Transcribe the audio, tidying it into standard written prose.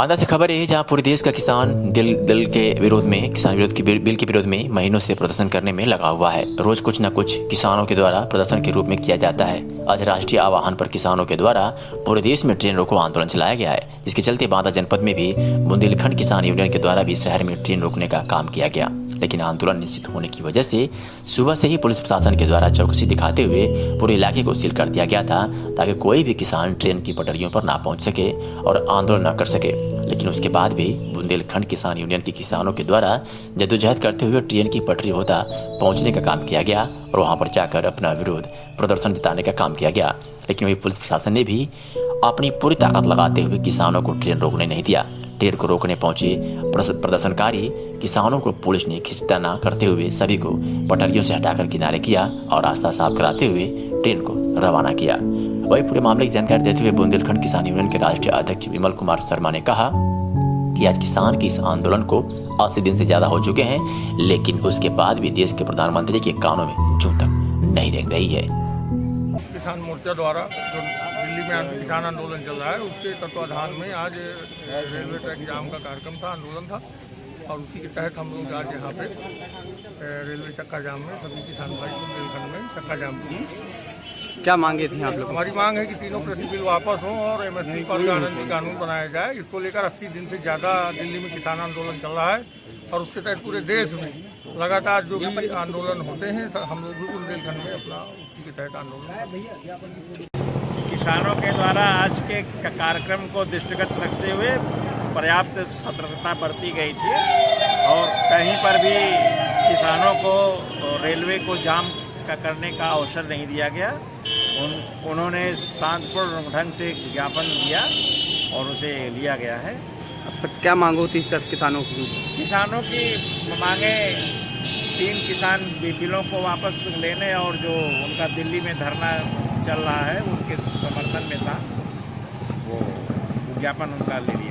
बांदा से खबर है जहां पूरे देश का किसान दिल के विरोध में किसान विरोध की बिल के विरोध में महीनों से प्रदर्शन करने में लगा हुआ है। रोज कुछ न कुछ किसानों के द्वारा प्रदर्शन के रूप में किया जाता है। आज राष्ट्रीय आह्वान पर किसानों के द्वारा पूरे देश में ट्रेन रोको आंदोलन चलाया गया है, जिसके चलते बांदा जनपद में भी बुंदेलखंड किसान यूनियन के द्वारा भी शहर में ट्रेन रोकने का काम किया गया। लेकिन आंदोलन निश्चित होने की वजह से सुबह से ही पुलिस प्रशासन के द्वारा चौकसी दिखाते हुए पूरे इलाके को सील कर दिया गया था, ताकि कोई भी किसान ट्रेन की पटरियों पर ना पहुंच सके और आंदोलन न कर सके। लेकिन उसके बाद भी बुंदेलखंड किसान यूनियन के किसानों के द्वारा जद्दोजहद करते हुए ट्रेन की पटरी होता पहुंचने का काम किया गया और वहां पर जाकर अपना विरोध प्रदर्शन जताने का काम किया गया। लेकिन वही पुलिस प्रशासन ने भी अपनी पूरी ताकत लगाते हुए किसानों को ट्रेन रोकने नहीं दिया। ट्रेन को रोकने पहुंचे प्रदर्शनकारी किसानों को पुलिस ने खिंचताना करते हुए सभी को पटरियों से हटाकर किनारे किया और रास्ता साफ कराते हुए ट्रेन को रवाना किया। वही पूरे मामले की जानकारी देते हुए बुंदेलखंड किसान यूनियन के राष्ट्रीय अध्यक्ष विमल कुमार शर्मा ने कहा कि आज किसान के इस आंदोलन को 80 दिन से ज्यादा हो चुके हैं, लेकिन उसके बाद भी देश के प्रधानमंत्री के कानों में जूं तक नहीं रेंग रही है। किसान मोर्चा द्वारा जो दिल्ली में किसान आंदोलन चल रहा है, उसके तत्वाधान में आज रेलवे ट्रैक जाम का कार्यक्रम था, आंदोलन था, और उसी के तहत हम लोग आज यहाँ पे रेलवे चक्का जाम में सभी किसान भाई बुंदेलखंड में चक्का जाम की। क्या मांगे थी आप लोग? हमारी मांग है कि तीनों कृषि बिल वापस हों और MSP पर गारंटी कानून बनाया जाए। इसको लेकर 80 दिन से ज़्यादा दिल्ली में किसान आंदोलन चल रहा है और उसके तहत पूरे देश में लगातार जो भी आंदोलन होते हैं हम लोग भी बुंदेलखंड में अपना उसी के तहत आंदोलन। किसानों के द्वारा आज के कार्यक्रम को दृष्टिगत रखते हुए पर्याप्त सतर्कता बरती गई थी और कहीं पर भी किसानों को रेलवे को जाम करने का अवसर नहीं दिया गया। उन्होंने शांतिपूर्ण ढंग से ज्ञापन दिया और उसे लिया गया है। सर क्या मांग होती सर किसानों की? किसानों की मांगे 3 किसान बिलों को वापस लेने और जो उनका दिल्ली में धरना चल रहा है उनके समर्थन में था, वो ज्ञापन उनका ले लिया।